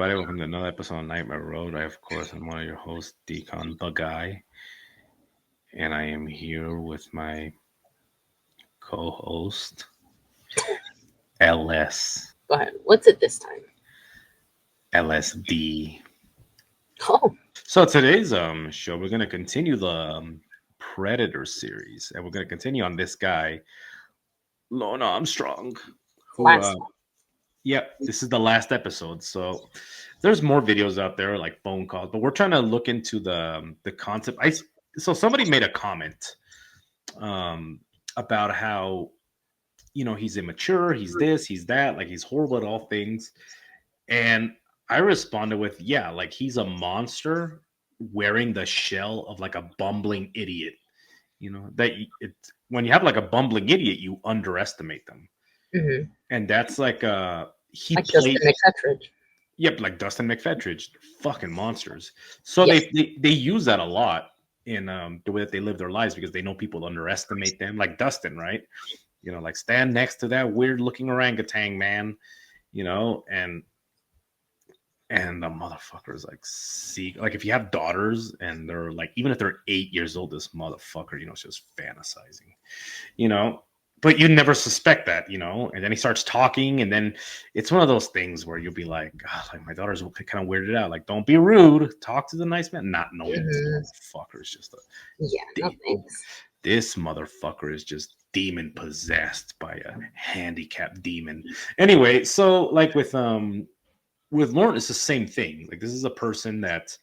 everybody. Welcome to another episode of Nightmare Road. Of course, I'm one of your hosts, Decon the Guy, and I am here with my co-host, LS. Go ahead. What's it this time? LSD. Oh, So today's show, we're going to continue the Predator series, and we're going to continue on this guy, Lorne Armstrong, who last one. Yep, this is the last episode. So there's more videos out there like phone calls, but we're trying to look into the concept. So somebody made a comment about how he's immature, he's this, he's that, like he's horrible at all things. And I responded with, yeah, like he's a monster wearing the shell of like a bumbling idiot. When you have like a bumbling idiot, you underestimate them. Mm-hmm. And that's like he like played. Dustin McFetridge. Yep, like Dustin McFetridge, fucking monsters. So Yes. they use that a lot in the way that they live their lives because they know people underestimate them. Like Dustin, right? Like stand next to that weird looking orangutan, man. And the motherfucker is like, see, like if you have daughters and they're like, even if they're 8 years old, this motherfucker, is just fantasizing, but you never suspect that, and then he starts talking, and then it's one of those things where you'll be like, God, like my daughter's kind of weirded out. Like, don't be rude. Talk to the nice man. Not knowing this motherfucker is just no thanks. This motherfucker is just demon possessed by a handicapped demon. Anyway, so like with Lorne, it's the same thing. Like this is a person that,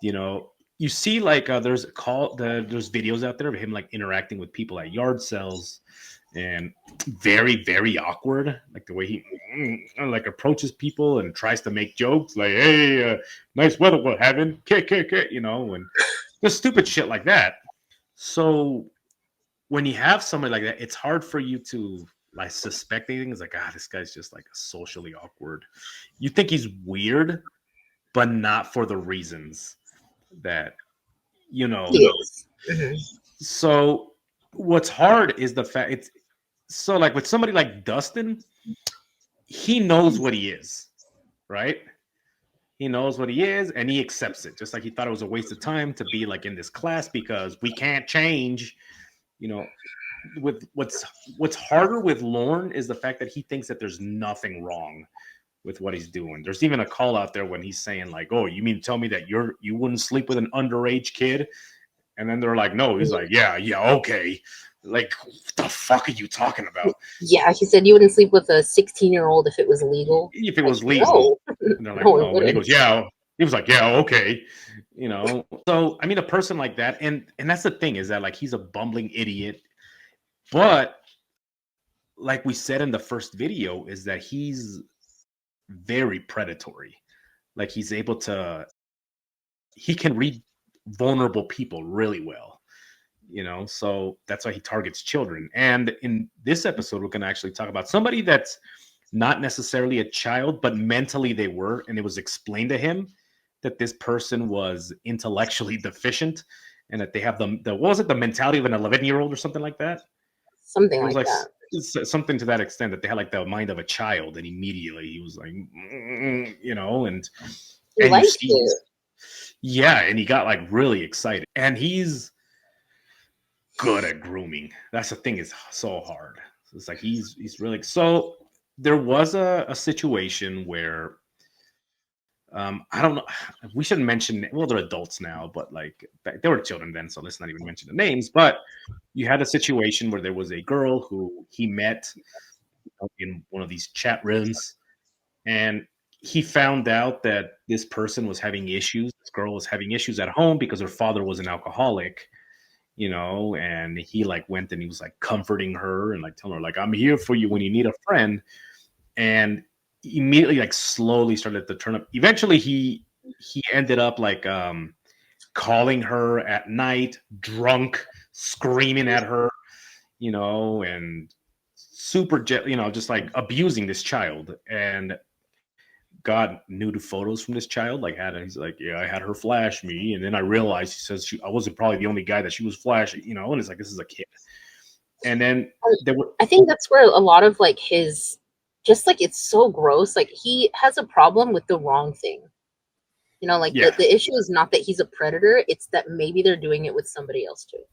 you see like there's videos out there of him like interacting with people at yard sales. And very, very awkward, like the way he like approaches people and tries to make jokes, like, "Hey, nice weather we're having," and just stupid shit like that. So when you have somebody like that, it's hard for you to like suspect anything. It's like, this guy's just like socially awkward. You think he's weird, but not for the reasons that Yes. Mm-hmm. So what's hard is the fact so like with somebody like Dustin, he knows what he is, right? He knows what he is and he accepts it. Just like he thought it was a waste of time to be like in this class because we can't change. With what's harder with Lorne is the fact that he thinks that there's nothing wrong with what he's doing. There's even a call out there when he's saying like, "Oh, you mean to tell me that you wouldn't sleep with an underage kid?" And then they're like, "No." He's like, "Yeah, okay." Like, what the fuck are you talking about? Yeah, he said you wouldn't sleep with a 16-year-old if it was legal. If it was legal. No. And they're like, No, "No." And he goes, "Yeah." He was like, "Yeah, okay." So I mean, a person like that, and that's the thing is that like he's a bumbling idiot, but like we said in the first video, is that he's very predatory. Like he can read vulnerable people really well. So that's why he targets children. And in this episode, we're going to actually talk about somebody that's not necessarily a child, but mentally they were. And it was explained to him that this person was intellectually deficient and that they have what was it, the mentality of an 11-year-old or something like that? Something It was like that. Something to that extent, that they had like the mind of a child. And immediately he was like, and He liked it. Yeah, and he got like really excited. And he's good at grooming. That's the thing, is so hard. It's like he's really. So there was a situation where I don't know, we shouldn't mention, well, they're adults now, but like they were children then, so let's not even mention the names. But you had a situation where there was a girl who he met in one of these chat rooms, and he found out that this person was having issues. This girl was having issues at home because her father was an alcoholic. And he like went and he was like comforting her and like telling her like, "I'm here for you when you need a friend." And immediately like slowly started to turn up. Eventually he ended up like calling her at night, drunk, screaming at her, and super just like abusing this child. And got nude photos from this child, like he's like, "Yeah, I had her flash me, and then I realized," he says, "I wasn't probably the only guy that she was flashing," and it's like, this is a kid. And then I think that's where a lot of like his just like it's so gross. Like he has a problem with the wrong thing. You know, like Yeah. the issue is not that he's a predator, it's that maybe they're doing it with somebody else too.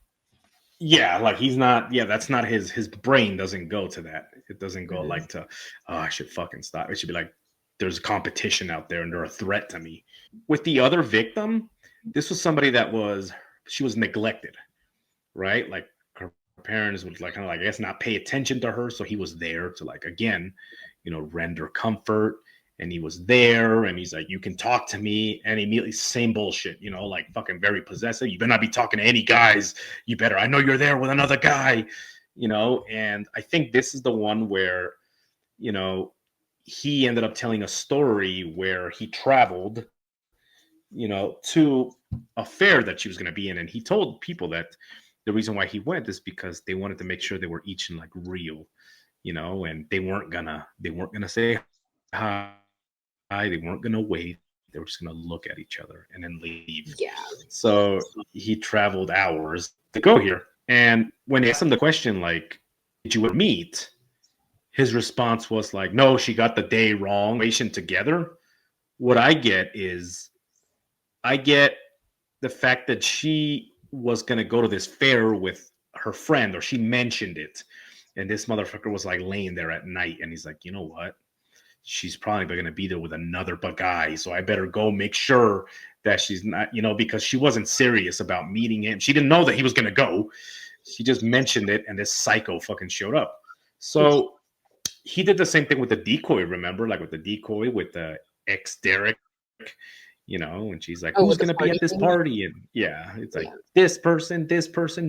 Yeah, like he's not. Yeah, that's not his brain doesn't go to that. It doesn't go Mhm. like to. Oh, I should fucking stop. It should be like there's a competition out there and they're a threat to me. With the other victim, this was somebody that was she was neglected, right? Like her parents would like kind of like I guess not pay attention to her, so he was there to like again, render comfort. And he was there, and he's like, "You can talk to me," and immediately same bullshit, like fucking very possessive. You better not be talking to any guys. You better. I know you're there with another guy, And I think this is the one where, you know, he ended up telling a story where he traveled, to a fair that she was going to be in, and he told people that the reason why he went is because they wanted to make sure they were each in like real, and they weren't gonna say hi, they weren't gonna wait, they were just gonna look at each other and then leave. Yeah. So he traveled hours to go here, and when they asked him the question like, "Did you meet?" His response was like, "No, she got the day wrong. Patient together." What I get the fact that she was going to go to this fair with her friend, or she mentioned it, and this motherfucker was like laying there at night, and he's like, "You know what? She's probably going to be there with another guy, so I better go make sure that she's not, because she wasn't serious about meeting him. She didn't know that he was going to go. She just mentioned it, and this psycho fucking showed up. So he did the same thing with the decoy, remember? Like with the decoy with the ex Derek, and she's like, Oh, "Who's with the gonna be at party this thing? party?" And yeah, it's like Yeah. this person,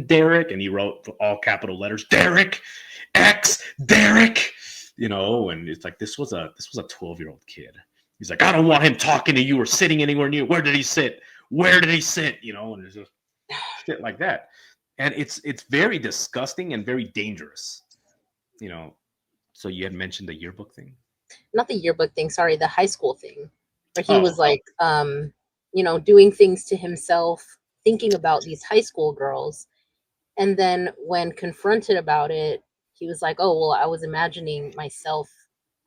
Derek, and he wrote all capital letters, Derek, X, Derek, and it's like this was a 12-year-old kid. He's like, "I don't want him talking to you or sitting anywhere near. Where did he sit? Where did he sit?" And there's just shit like that. And it's very disgusting and very dangerous, you know. So you had mentioned the yearbook thing. Not the yearbook thing, sorry, the high school thing. Where he was Oh, like, doing things to himself, thinking about these high school girls. And then when confronted about it, he was like, "Oh, well, I was imagining myself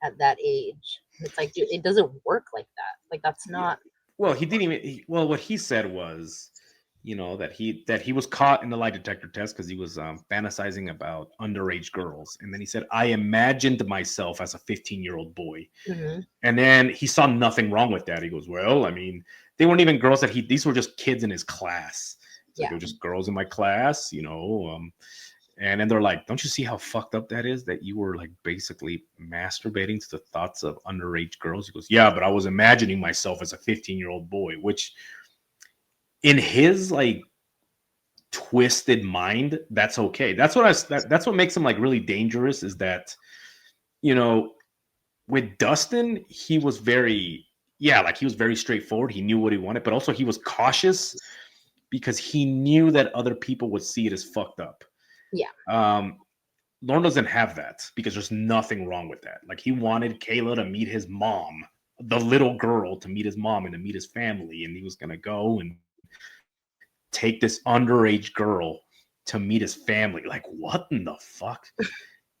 at that age." And it's like, dude, it doesn't work like that. Like that's yeah. not. Well, he didn't even. Well, what he said was, that he was caught in the lie detector test because he was fantasizing about underage girls, and then he said, "I imagined myself as a 15-year-old boy," Mhm. and then he saw nothing wrong with that. He goes, "Well, I mean, they weren't even girls that he. These were just kids in his class. It's like Yeah. they were just girls in my class, And then they're like, "Don't you see how fucked up that is? That you were like basically masturbating to the thoughts of underage girls?" He goes, "Yeah, but I was imagining myself as a 15-year-old boy," which in his like twisted mind, that's okay. That's what makes him like really dangerous. Is that you know with Dustin, he was very like he was very straightforward. He knew what he wanted, but also he was cautious because he knew that other people would see it as fucked up. Yeah. Um, Lorne doesn't have that because there's nothing wrong with that. Like he wanted Kayla to meet his mom, the little girl to meet his mom and to meet his family, and he was gonna go and take this underage girl to meet his family. Like what in the fuck?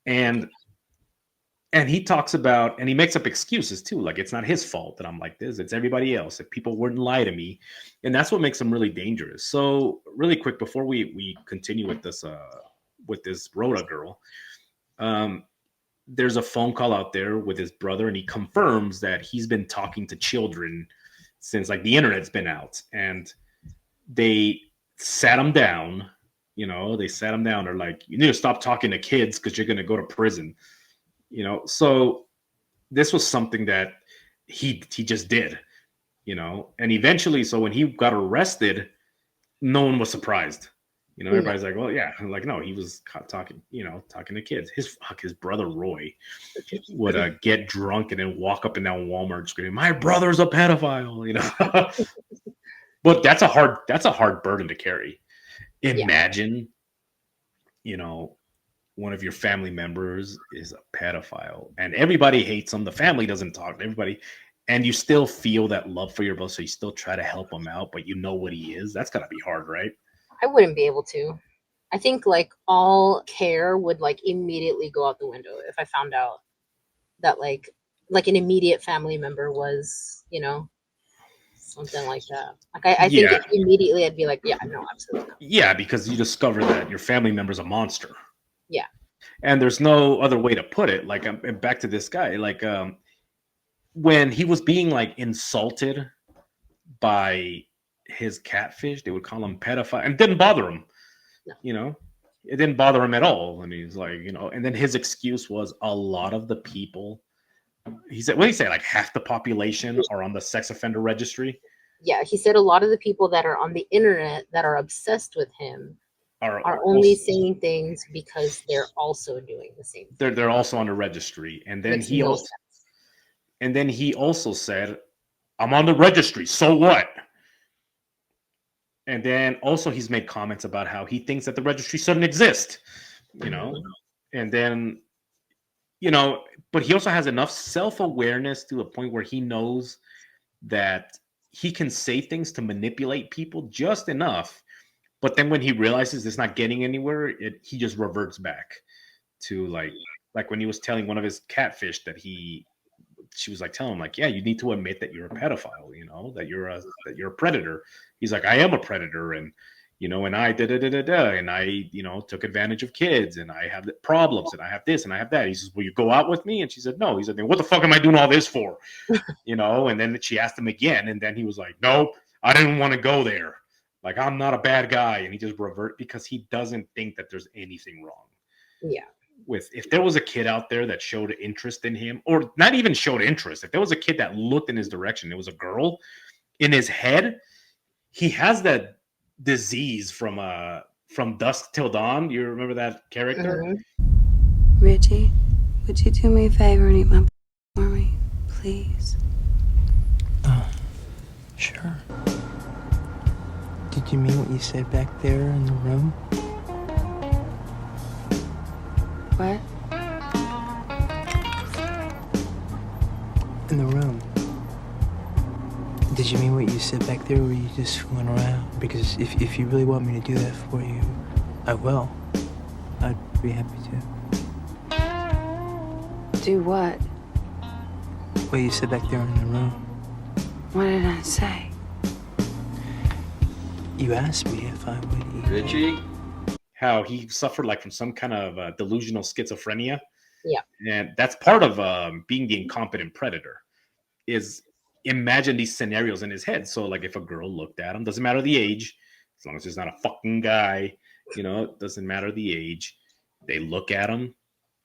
And he talks about and he makes up excuses too. Like it's not his fault that I'm like this. It's everybody else. If people wouldn't lie to me, and that's what makes him really dangerous. So really quick before we continue with this Rhoda girl. Um, there's a phone call out there with his brother, and he confirms that he's been talking to children since like the internet's been out, and they sat him down. They sat him down. They're like, "You need to stop talking to kids because you're going to go to prison." So this was something that he just did. And eventually, so when he got arrested, no one was surprised. No. Everybody's like, "Well, yeah." I'm like, no, he was talking, talking to kids. His brother Roy would get drunk and then walk up and down Walmart screaming, "My brother's a pedophile," But that's a hard burden to carry. Yeah. Imagine, one of your family members is a pedophile and everybody hates him. The family doesn't talk to everybody, and you still feel that love for your brother, so you still try to help him out, but you know what he is. That's gotta be hard, right? I wouldn't be able to. I think like all care would like immediately go out the window if I found out that like an immediate family member was, something like that. Like I think Yeah, immediately I'd be like, yeah, no, absolutely not. yeah, because you discover that your family member's a monster, Yeah. and there's no other way to put it. Like, I'm back to this guy. Like, when he was being like insulted by his catfish, they would call him pedophile, and it didn't bother him. No. You know, it didn't bother him at all. And he's like, and then his excuse was a lot of the people. He said, what did he say? Like half the population are on the sex offender registry. Yeah, he said a lot of the people that are on the internet that are obsessed with him Are only also, saying things because they're also doing the same thing. they're also on the registry. And then Makes no sense. he also said, I'm on the registry, so what? And then also he's made comments about how he thinks that the registry shouldn't exist, and then, but he also has enough self-awareness to a point where he knows that he can say things to manipulate people just enough. But then when he realizes it's not getting anywhere, he just reverts back to like when he was telling one of his catfish that she was like telling him like, yeah, you need to admit that you're a pedophile, that you're a predator. He's like, I am a predator, and and I and I took advantage of kids, and I have problems, and I have this and I have that. He says, will you go out with me? And she said no. He said, then what the fuck am I doing all this for? And then she asked him again, and then he was like, nope, I didn't want to go there. Like, I'm not a bad guy. And he just revert because he doesn't think that there's anything wrong. Yeah. If there was a kid out there that showed interest in him, or not even showed interest, if there was a kid that looked in his direction, it was a girl, in his head, he has that disease from Dusk Till Dawn. You remember that character? Mm-hmm. Richie, would you do me a favor and eat my for me, please? Sure. Did you mean what you said back there in the room? What? In the room. Did you mean what you said back there, or you just fooling around? Because if you really want me to do that for you, I will. I'd be happy to. Do what? What you said back there in the room. What did I say? You asked me if I would eat. Richie? How he suffered like from some kind of delusional schizophrenia. Yeah. And that's part of being the incompetent predator, is imagine these scenarios in his head. So like if a girl looked at him, doesn't matter the age, as long as he's not a fucking guy, it doesn't matter the age. They look at him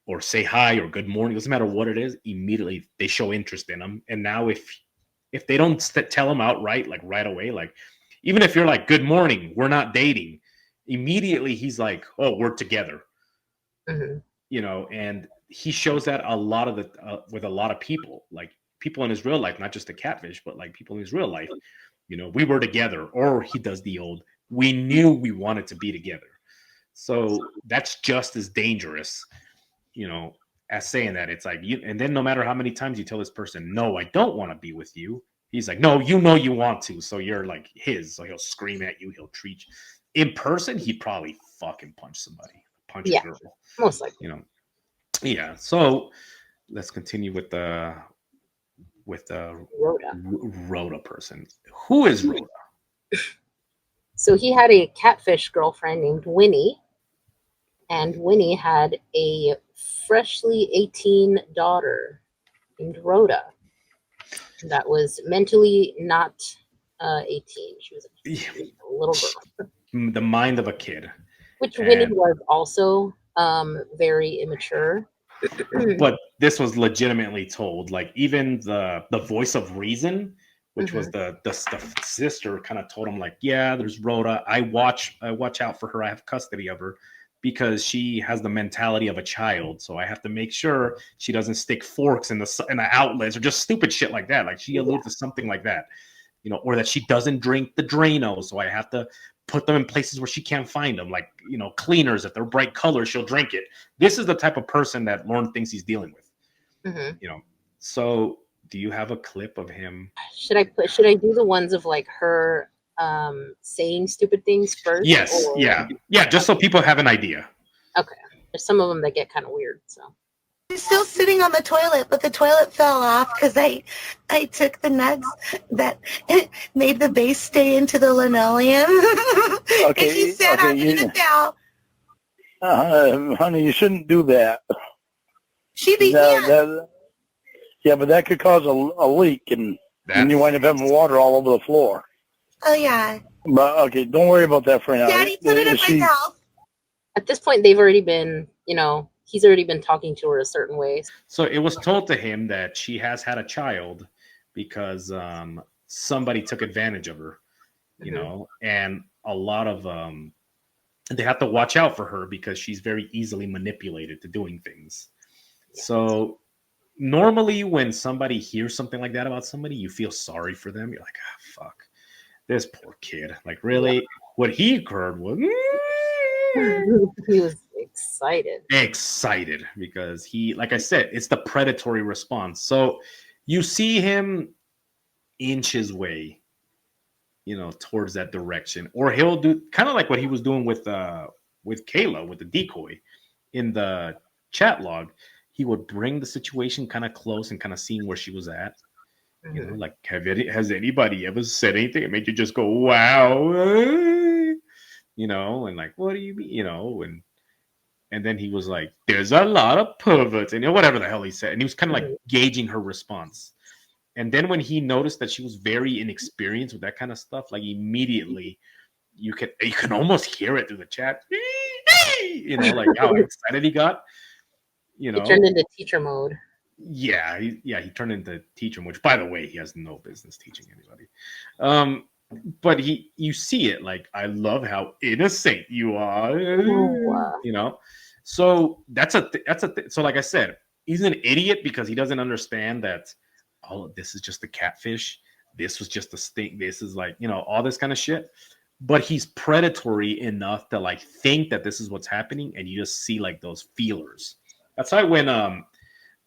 or say hi or good morning, doesn't matter what it is, immediately they show interest in him. And now if they don't tell him outright, like right away, like even if you're like, good morning, we're not dating, immediately he's like, oh, we're together. Mm-hmm. And he shows that a lot of with a lot of people, like people in his real life, not just the catfish, but like people in his real life, we were together. Or he does the old, we knew we wanted to be together. So that's just as dangerous, as saying that. It's like, and then no matter how many times you tell this person, no, I don't want to be with you, he's like, no, you want to. So you're like his. So he'll scream at you. He'll treat you. In person, he'd probably fucking punch somebody, a girl. Most likely. Yeah. So let's continue with the Rhoda person. Who is Rhoda? So he had a catfish girlfriend named Winnie, and Winnie had a freshly 18 daughter named Rhoda that was mentally not 18. She was a little girl. The mind of a kid. Which Winnie was also very immature. But this was legitimately told. Like even the voice of reason, which was the sister, kind of told him like, yeah, there's Rhoda. I watch out for her. I have custody of her because she has the mentality of a child. So I have to make sure she doesn't stick forks in the outlets or just stupid shit like that. Like she alluded to something like that, or that she doesn't drink the Drano. So I have to put them in places where she can't find them, like cleaners. If they're bright colors, she'll drink it. This is the type of person that Lorne thinks he's dealing with. Mm-hmm. So do you have a clip of him? Should I do the ones of like her saying stupid things first? Yes. Yeah. Just so people have an idea. Okay. There's some of them that get kind of weird. So It's still sitting on the toilet, but the toilet fell off because I took the nuts that made the base stay into the linoleum. Okay, and she sat okay, on it and it fell. Honey, you shouldn't do that. She beat me up. Yeah, but that could cause a leak, and you wind up having water all over the floor. Oh, yeah. But, okay, don't worry about that for now. Daddy put it in myself. At this point, they've already been, he's already been talking to her a certain way. So it was told to him that she has had a child because somebody took advantage of her, you know, and a lot of they have to watch out for her because she's very easily manipulated to doing things. So normally when somebody hears something like that about somebody, you feel sorry for them. You're like, ah, fuck, this poor kid. Like, really? What he heard was he was excited because he, like I said, it's the predatory response. So you see him inch his way, towards that direction, or he'll do kind of like what he was doing with Kayla with the decoy in the chat log. He would bring the situation kind of close and kind of seeing where she was at. Like, has anybody ever said anything that made you just go, wow? And like, what do you mean? And then he was like, there's a lot of perverts, and whatever the hell he said. And he was kind of like gauging her response. And then when he noticed that she was very inexperienced with that kind of stuff, like immediately you can almost hear it through the chat. Like how excited he got. He turned into teacher mode. Yeah, he turned into teacher, which, by the way, he has no business teaching anybody. But you see it, like, I love how innocent you are. So so like I said, he's an idiot because he doesn't understand that this is just a catfish. This was just a stink. This is like, all this kind of shit. But he's predatory enough to like think that this is what's happening, and you just see like those feelers. That's why when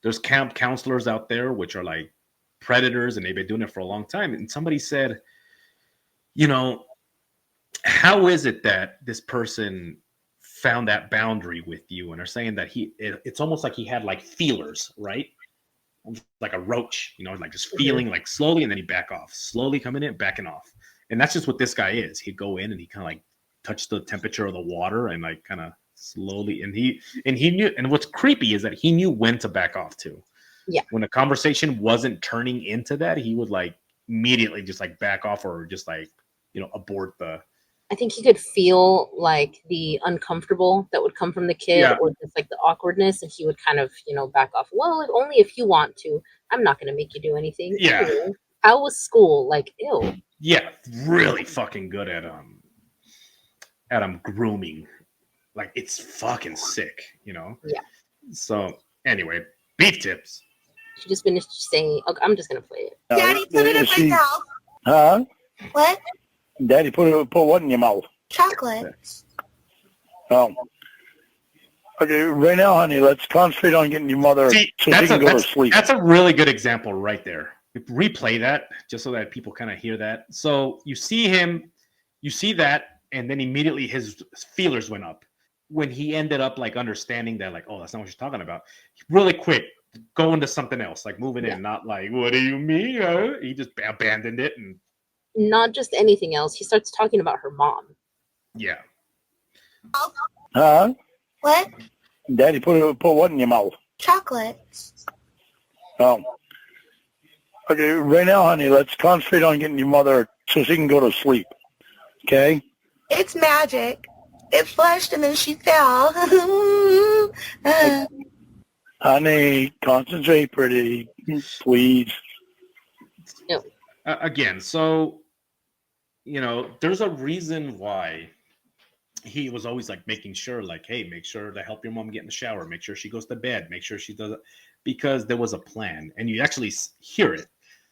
there's camp counselors out there which are like predators and they've been doing it for a long time, and somebody said, how is it that this person found that boundary with you? And they're saying that it's almost like he had like feelers, right? Like a roach, like just feeling like slowly, and then he back off, slowly coming in, backing off. And that's just what this guy is. He'd go in and he kind of like touch the temperature of the water and like kind of slowly, and he knew. And what's creepy is that he knew when to back off too. Yeah. When the conversation wasn't turning into that, he would like immediately just like back off, or just like, abort the. I think he could feel like the uncomfortable that would come from the kid, or just like the awkwardness, and he would kind of, back off. Well, only if you want to. I'm not going to make you do anything. Yeah. Ew. How was school? Like, ew. Yeah, really fucking good at grooming. Like, it's fucking sick, Yeah. So anyway, beef tips. She just finished saying, okay, I'm just going to play it. Daddy, put it in my mouth. Huh? What? Daddy put what in your mouth? Chocolate. Oh. Okay, right now, honey, let's concentrate on getting your mother so she can go to sleep. That's a really good example right there. Replay that just so that people kind of hear that. So you see that, and then immediately his feelers went up when he ended up like understanding that, like, oh, that's not what you're talking about. Really quick, go into something else, like moving in, not like, what do you mean? He just abandoned it, and not just anything else. He starts talking about her mom. Yeah. Huh? What? Daddy put what in your mouth? Chocolate. Oh. Okay, right now, honey, let's concentrate on getting your mother so she can go to sleep. Okay? It's magic. It flushed and then she fell. Honey, concentrate, pretty, please. No. Again, so, there's a reason why he was always like making sure, like, hey, make sure to help your mom get in the shower, make sure she goes to bed, make sure she does it, because there was a plan, and you actually hear it.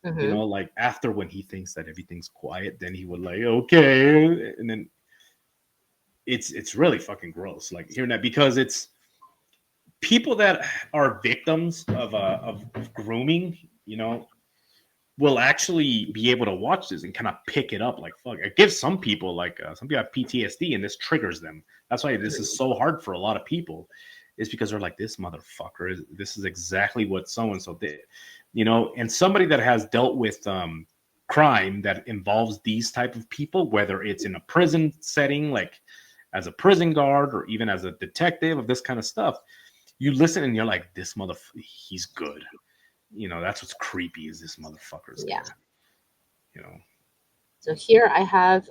Like after, when he thinks that everything's quiet, then he would like, okay, and then it's really fucking gross, like hearing that, because it's people that are victims of grooming, will actually be able to watch this and kind of pick it up. Like, fuck, it gives some people like some people have PTSD, and this triggers them. That's why this is so hard for a lot of people. is because they're like, this motherfucker, this is exactly what so-and-so did, you know. And somebody that has dealt with crime that involves these type of people, whether it's in a prison setting, like as a prison guard or even as a detective of this kind of stuff, you listen and you're like, this motherfucker, he's good. You know, that's what's creepy, is this motherfucker's Yeah. good. You know. So here I have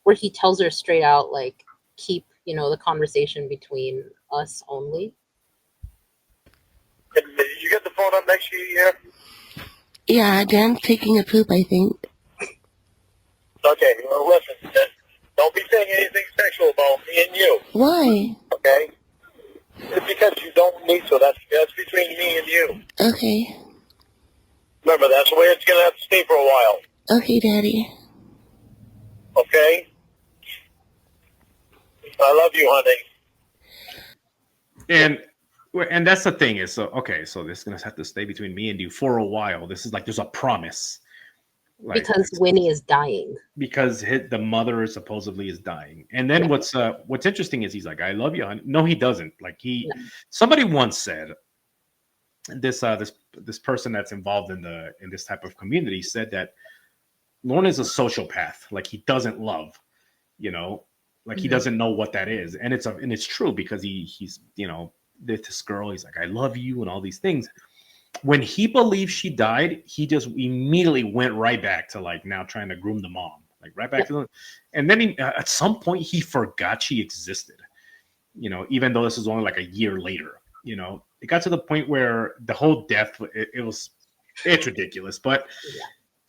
where he tells her straight out, like, keep, you know, the conversation between us only. You get the phone up next to you here? Yeah, Dan's taking a poop, I think. Okay, well, listen, don't be saying anything sexual about me and you, Why? okay? It's because you don't need to. That's between me and you. Okay. Remember, that's the way it's going to have to stay for a while, Okay, Daddy. okay? I love you, honey. And that's the thing is, so okay, so this is gonna have to stay between me and you for a while. This is like, there's a promise, like, Because Winnie is dying. because the mother supposedly is dying. And then what's interesting is he's like, I love you, honey. No, he doesn't. Like, somebody once said, this person that's involved in this type of community said that Lorne is a sociopath. Like, he doesn't love, you know, like, he doesn't know what that is. And it's true, because he's, you know, this girl, he's like, I love you and all these things. When he believed she died, he just immediately went right back to, like, now trying to groom the mom, like, right back to them. And then at some point he forgot she existed, you know, even though this is only like a year later. You know, it got to the point where the whole death, it's ridiculous. But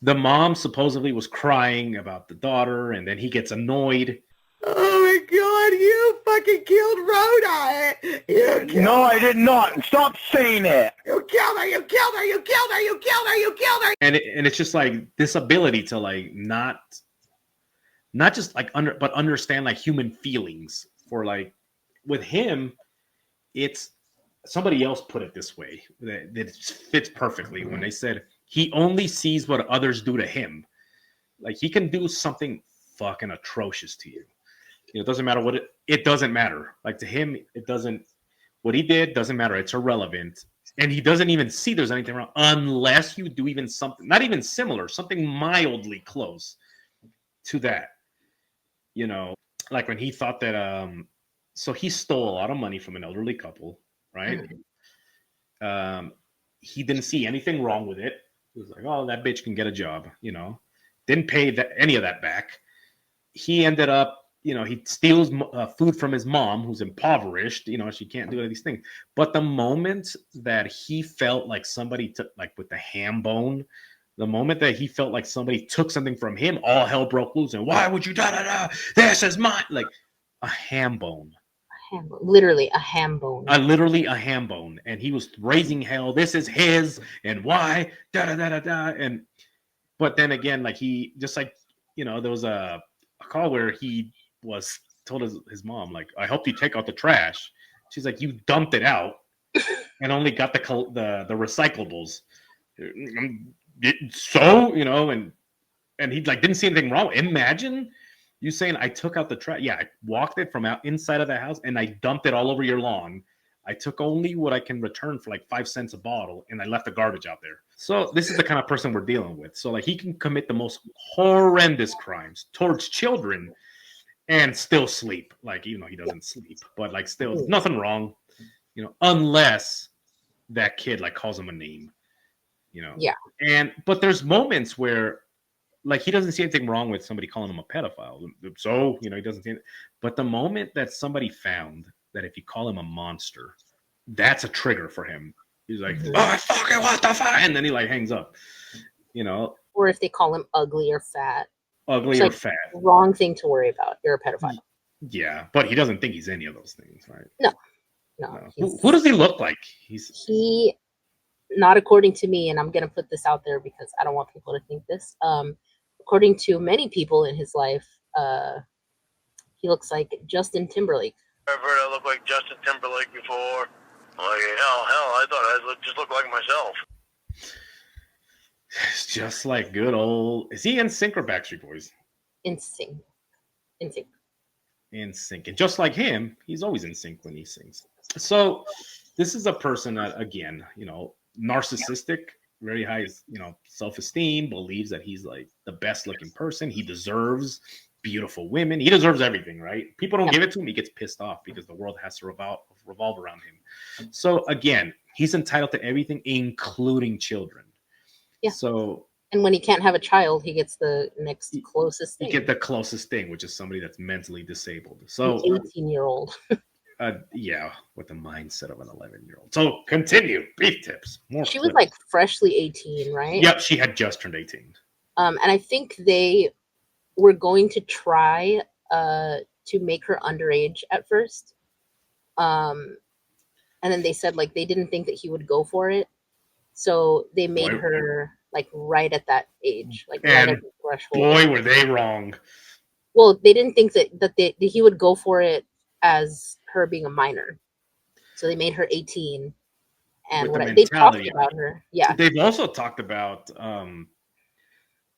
the mom supposedly was crying about the daughter, and then he gets annoyed. Oh my God, you fucking killed Rhoda! You killed No, I did not. Stop saying it. You killed her! You killed her! You killed her! You killed her! You killed her! And it's just like this ability to, like, not just like but understand, like, human feelings. For, like, with him, it's somebody else put it this way that it fits perfectly when they said he only sees what others do to him. Like, he can do something fucking atrocious to you. You know, it doesn't matter what it doesn't matter. Like, to him, it doesn't, what he did doesn't matter. It's irrelevant. And he doesn't even see there's anything wrong unless you do even something, not even similar, something mildly close to that. You know, like when he thought that, so he stole a lot of money from an elderly couple, right? He didn't see anything wrong with it. He was like, oh, that bitch can get a job, you know, didn't pay any of that back. He ended up, you know, he steals food from his mom, who's impoverished, you know, she can't do any of these things. But the moment that he felt like somebody took, like with the ham bone, the moment that he felt like somebody took something from him, all hell broke loose. And why would you this is mine? Like a ham bone. Literally a ham bone. Literally a ham bone. And he was raising hell. This is his. And why? And but then again, like, he just, like, you know, there was a call where he was told his mom, like, I helped you take out the trash. She's like, you dumped it out and only got the recyclables. So, you know, and he, like, didn't see anything wrong. Imagine you saying, I took out the trash. Yeah, I walked it from inside of the house and I dumped it all over your lawn. I took only what I can return for like 5 cents a bottle, and I left the garbage out there. So this is the kind of person we're dealing with. So, like, he can commit the most horrendous crimes towards children and still sleep. Like, even though he doesn't sleep, but, like, still nothing wrong, you know, unless that kid, like, calls him a name, you know. Yeah. But there's moments where, like, he doesn't see anything wrong with somebody calling him a pedophile. So, you know, he doesn't see it. But the moment that somebody found that if you call him a monster, that's a trigger for him. He's like, oh, fucking what the fuck? And then he, like, hangs up, you know. Or if they call him ugly or fat. Ugly It's or like, fat. wrong thing to worry about. You're a pedophile. Yeah, but he doesn't think he's any of those things, right? No. Who does he look like? He, not according to me, and I'm going to put this out there because I don't want people to think this. According to many people in his life, he looks like Justin Timberlake. I've heard I look like Justin Timberlake before. Like, hell, I thought I just looked like myself. It's just like good old. Is he NSYNC or Backstreet Boys? NSYNC. NSYNC. And just like him, he's always in sync when he sings. So this is a person that, again, narcissistic, very high, self-esteem, believes that he's like the best looking person. He deserves beautiful women. He deserves everything, right? People don't give it to him. He gets pissed off because the world has to revolve around him. So again, he's entitled to everything, including children. Yeah. So and when he can't have a child, he gets the next closest you thing. get the closest thing, which is somebody that's mentally disabled. An So 18-year-old. yeah, with the mindset of an 11-year-old. So continue. Beef tips. More She was clips. like freshly 18, right? Yep, she had just turned 18. And I think they were going to try to make her underage at first. And then they said like they didn't think that he would go for it. So they made her like right at that age, like right at the threshold. Boy, were they wrong. Well, they didn't think that he would go for it as her being a minor. So they made her 18. And they talked about her. Yeah. They've also talked about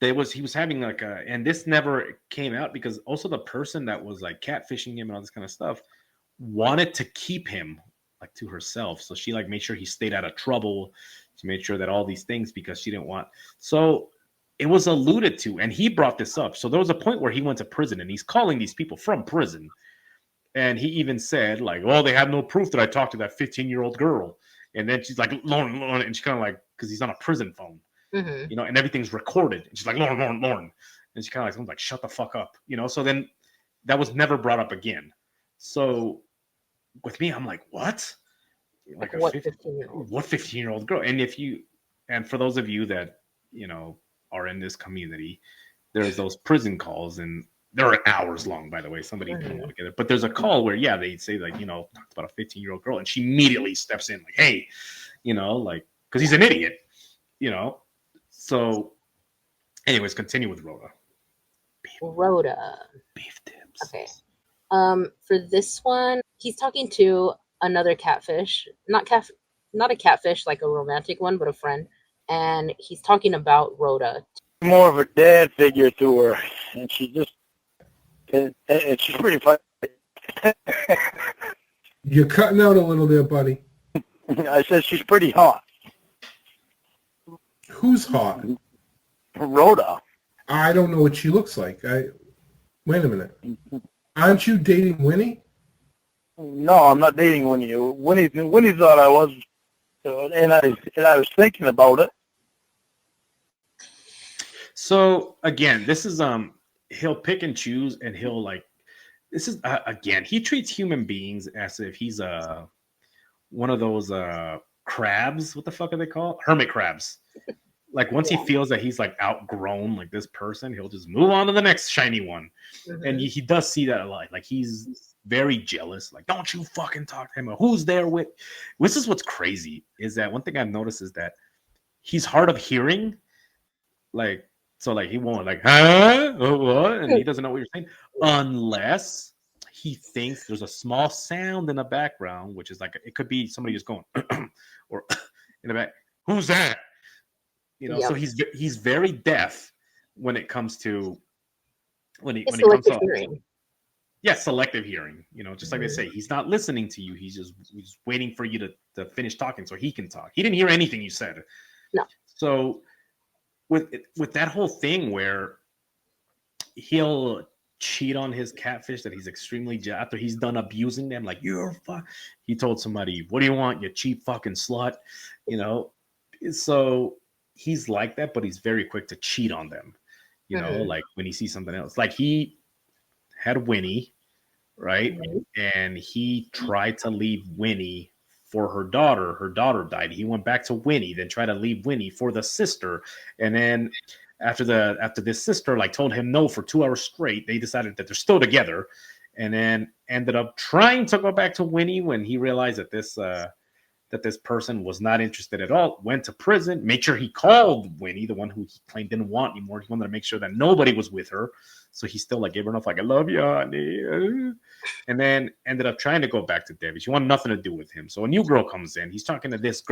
he was having like and this never came out because also the person that was like catfishing him and all this kind of stuff wanted to keep him like to herself. So she like made sure he stayed out of trouble. She made sure that all these things because she didn't want. So it was alluded to, and he brought this up. So there was a point where he went to prison and he's calling these people from prison. And he even said like, well, they have no proof that I talked to that 15-year-old girl. And then she's like, Lorne, and she's kind of like, because he's on a prison phone, and everything's recorded. And she's like, Lorne. And she kind of like, shut the fuck up, So then that was never brought up again. So with me, I'm like, what? Like what 15-year-old? What 15-year-old girl? And for those of you that, are in this community, there's those prison calls and they're hours long, by the way. Somebody put them all together. But there's a call where, they say, like, talked about a 15-year-old girl. And she immediately steps in, like, hey, like, because he's an idiot, So, anyways, continue with Rhoda. Rhoda. Beef tips. Okay. For this one, he's talking to another catfish. Not a catfish, like a romantic one, but a friend. And he's talking about Rhoda. More of a dad figure to her. And she's pretty funny. You're cutting out a little there, buddy. I said she's pretty hot. Who's hot? Rhoda. I don't know what she looks like. Wait a minute. Aren't you dating Winnie? No, I'm not dating Winnie. Winnie thought I was, and I was thinking about it. So again, this is he'll pick and choose, and he'll like. This is again, he treats human beings as if he's one of those crabs. What the fuck are they called? Hermit crabs. Like once he feels that he's like outgrown like this person, he'll just move on to the next shiny one. And he does see that a lot. Like he's very jealous. Like, don't you fucking talk to him. Or who's there with? This is what's crazy is that one thing I've noticed is that he's hard of hearing. Like, so like he won't like, huh? What? And he doesn't know what you're saying unless he thinks there's a small sound in the background, which is like it could be somebody just going or in the back. Who's that? So he's very deaf when it comes to when it comes to hearing. Yeah, selective hearing. Just like they say, he's not listening to you. He's waiting for you to finish talking so he can talk. He didn't hear anything you said. No. So with that whole thing where he'll cheat on his catfish that he's extremely after he's done abusing them, like he told somebody, "What do you want, you cheap fucking slut?" So he's like that, but he's very quick to cheat on them. Like when he sees something else. Like he had Winnie, right? And he tried to leave Winnie for her daughter. Her daughter died. He went back to Winnie, then tried to leave Winnie for the sister. And then after this sister like told him no for 2 hours straight, they decided that they're still together. And then ended up trying to go back to Winnie when he realized that this person was not interested at all, went to prison, made sure he called Winnie, the one who he claimed didn't want anymore. He wanted to make sure that nobody was with her. So he still like gave her enough, like, I love you, honey. And then ended up trying to go back to Debbie. She wanted nothing to do with him. So a new girl comes in. He's talking to this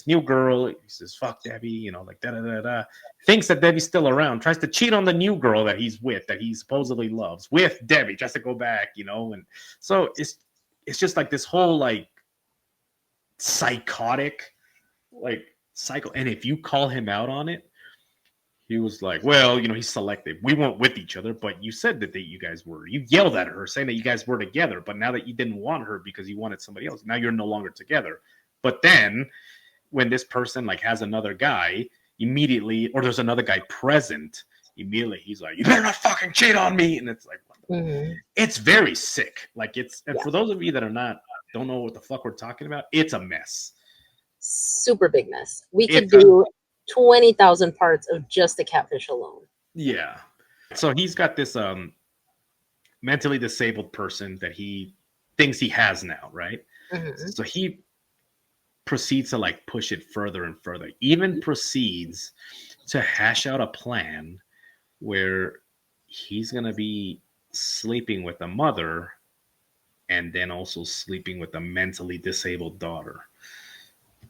new girl. He says, fuck Debbie, like da-da-da-da. Thinks that Debbie's still around, tries to cheat on the new girl that he's with, that he supposedly loves, with Debbie, tries to go back, And so it's just like this whole like psychotic, like psycho. And if you call him out on it, he was like, well, he's selective. We weren't with each other, but you said that you guys were. You yelled at her saying that you guys were together, but now that you didn't want her because you wanted somebody else, now you're no longer together. But then when this person like has another guy immediately, or there's another guy present, immediately he's like, you better not fucking cheat on me. And it's like, it's very sick. Like and for those of you that don't know what the fuck we're talking about, it's a mess. Super big mess. We could do 20,000 parts of just the catfish alone. Yeah. So he's got this mentally disabled person that he thinks he has now, right? So he proceeds to like push it further and further. Even proceeds to hash out a plan where he's going to be sleeping with the mother and then also sleeping with the mentally disabled daughter.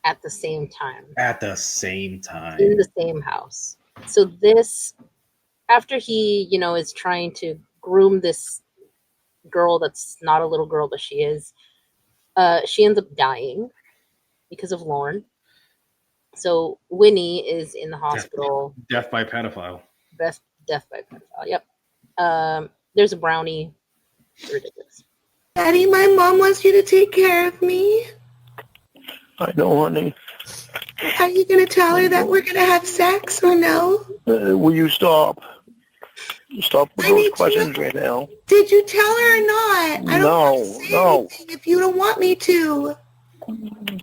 At the same time. In the same house. So this, after he, is trying to groom this girl that's not a little girl, but she is, she ends up dying because of Lorne. So Winnie is in the hospital. Death by pedophile. Death by pedophile, yep. There's a brownie. Ridiculous. Daddy, my mom wants you to take care of me. I know, honey. Are you going to tell her that we're going to have sex or no? Will you stop? Stop with those questions right now. Did you tell her or not? I don't want to say anything if you don't want me to.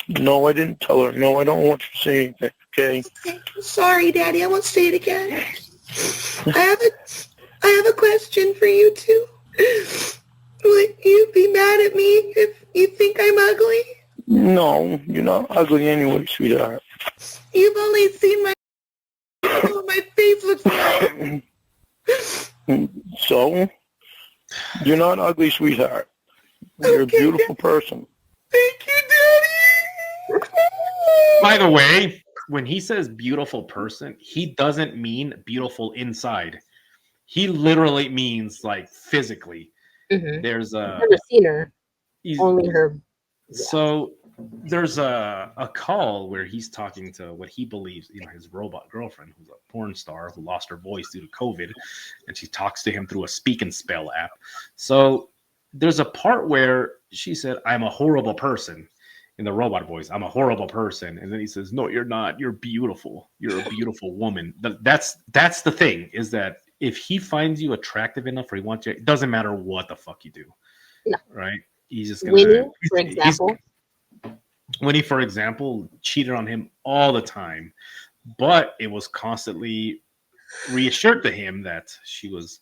No, I didn't tell her. No, I don't want you to say anything, okay? Sorry, Daddy. I won't say it again. I have a question for you, too. Would you be mad at me if you think I'm ugly? No, you're not ugly anyway, sweetheart. You've only seen what my face looks like. So, you're not ugly, sweetheart. You're a beautiful person. Thank you, Daddy. By the way, when he says beautiful person, he doesn't mean beautiful inside. He literally means like physically. There's I've never seen her. Only her. So there's a call where he's talking to what he believes, his robot girlfriend, who's a porn star who lost her voice due to COVID, and she talks to him through a speak and spell app. So there's a part where she said, I'm a horrible person, in the robot voice. I'm a horrible person. And then he says, no, you're not. You're beautiful. You're a beautiful woman. That's the thing, is that if he finds you attractive enough or he wants you, it doesn't matter what the fuck you do. No. Right? He's just Winnie, for example. Winnie, for example, cheated on him all the time, but it was constantly reassured to him that she was,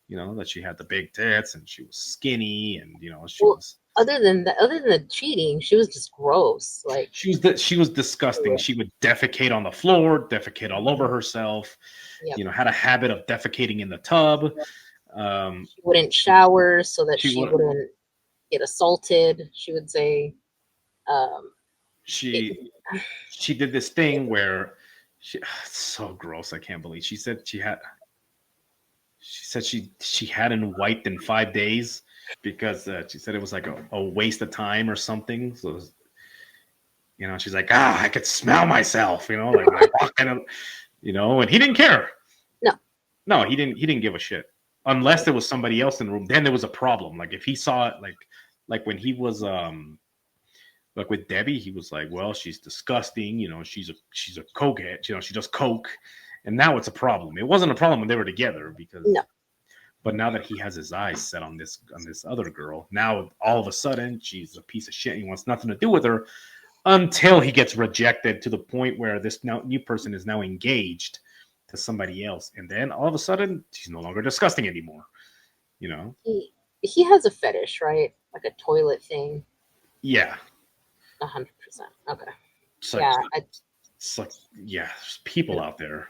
that she had the big tits and she was skinny, and she was. Other than the cheating, she was just gross. Like she was disgusting. She would defecate on the floor, defecate all over herself. Yep. Had a habit of defecating in the tub. She wouldn't shower so that she wouldn't get assaulted. She would say. She did this thing where it's so gross. I can't believe she said she hadn't wiped in 5 days because she said it was like a waste of time or something. So she's like, I could smell myself, like when I walk in, and he didn't care. No, he didn't give a shit unless there was somebody else in the room. Then there was a problem. Like if he saw it, like when he was like with Debbie, he was like, well, she's disgusting. She's a cokehead. She does coke. And now it's a problem. It wasn't a problem when they were together because. No. But now that he has his eyes set on this other girl, now all of a sudden she's a piece of shit. He wants nothing to do with her until he gets rejected to the point where this new person is now engaged to somebody else. And then all of a sudden she's no longer disgusting anymore. He has a fetish, right? Like a toilet thing. Yeah. 100%. Okay. So it's like, there's people out there.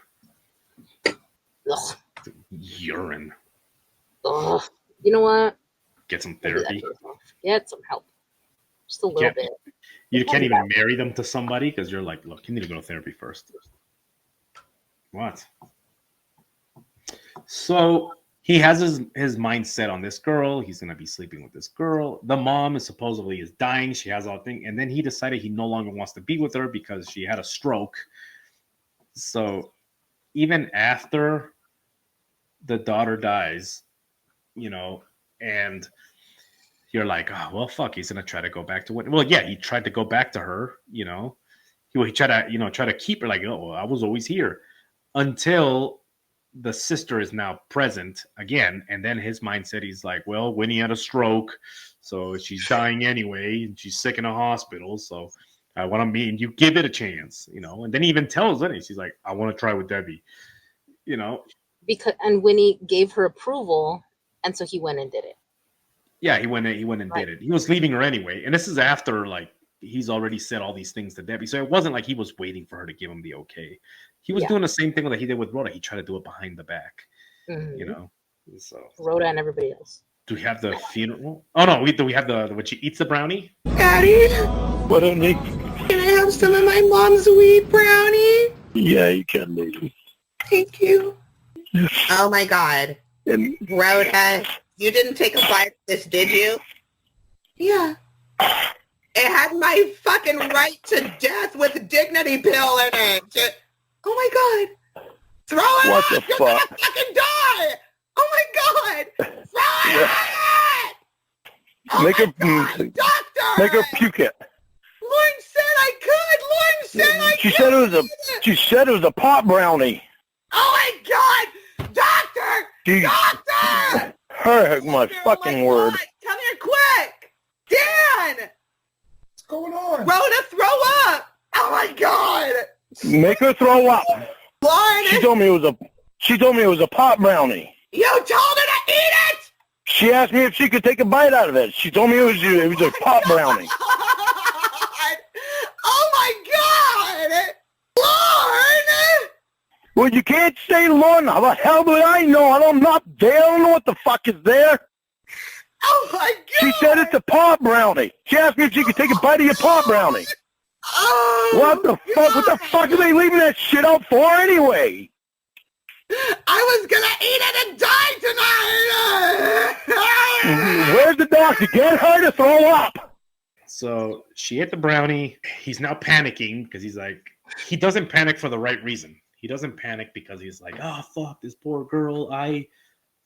Ugh. Urine. Ugh. You know what? Get some therapy. Get some help. Just a little bit. You can't even marry them to somebody because you're like, look, you need to go to therapy first. What? So he has his mindset on this girl. He's gonna be sleeping with this girl. The mom is supposedly dying. She has all thing, and then he decided he no longer wants to be with her because she had a stroke. So even after the daughter dies, you know, and you're like, oh well, fuck, he's gonna try to go back to what? Well, yeah, he tried to go back to her, you know. He tried to, try to keep her like, oh, I was always here, until the sister is now present again, and then his mindset, he's like, well, Winnie had a stroke, so she's dying anyway, and she's sick in a hospital, so I want to meet you, give it a chance, and then he even tells Winnie, she's like, I want to try with Debbie, and Winnie gave her approval, and so he went and did it. Yeah, he went and did it. He was leaving her anyway, and this is after like he's already said all these things to Debbie, so it wasn't like he was waiting for her to give him the okay. He was doing the same thing that he did with Rhoda. He tried to do it behind the back, So Rhoda and everybody else. Do we have the funeral? Oh no, we have the when she eats the brownie. Daddy, What do you need? can I have some of my mom's weed brownie? Yeah, you can, lady. Thank you. Oh my God. And Rhoda, you didn't take a bite of this, did you? Yeah. It had my fucking right to death with dignity pill in it. Oh my God. Throw it What out! the You're fuck? gonna fucking die! Oh my God! Throw it out! Oh Make my her- God, doctor! make her puke it. Lorne said I could! Lorne said I She could! said it was a pot brownie. Oh my God! Doctor! She, Doctor! her, my Doctor, fucking oh my word. God, come here quick! Dan! What's going on? Rhoda, throw up! Oh my God! Make her throw up. Lorne, She told me it was a pot brownie. you told her to eat it! She asked me if she could take a bite out of it. She told me it was a pot brownie. God! Oh my God! Lorne! Well, you can't say Lorne. How the hell do I know? I'm not there. I don't know what the fuck is there. Oh my God! She said it's a pot brownie. She asked me if she could take a bite of your pot brownie. Oh, What the fuck? What the fuck are they leaving that shit out for anyway? I was gonna eat it and die tonight! Where's the doctor? Get her to throw up. So she ate the brownie. He's now panicking because he's like, he doesn't panic for the right reason. He doesn't panic because he's like, oh, fuck, this poor girl. I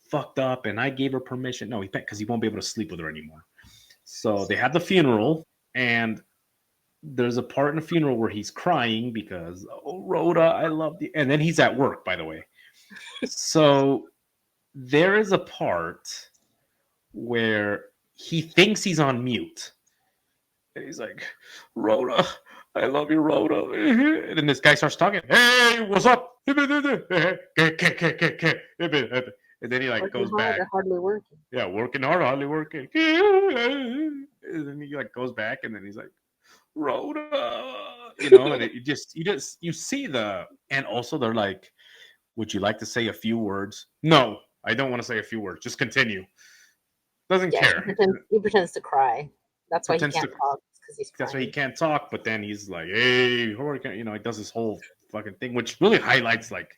fucked up and I gave her permission. No, because he won't be able to sleep with her anymore. So they have the funeral, and there's a part in the funeral where he's crying because, oh, Rhoda, I love you. And then he's at work, by the way. So there is a part where he thinks he's on mute. And he's like, Rhoda, I love you, Rhoda. And then this guy starts talking. Hey, what's up? And then he like Working goes hard back. or hardly working. Yeah, working hard, hardly working. And then he like goes back, and then he's like, Rhoda, and you see and also they're like, would you like to say a few words? No, I don't want to say a few words. Just continue. Doesn't care. He pretends to cry. That's why he can't talk. Because he's crying. That's why he can't talk. But then he's like, hey, he does this whole fucking thing, which really highlights like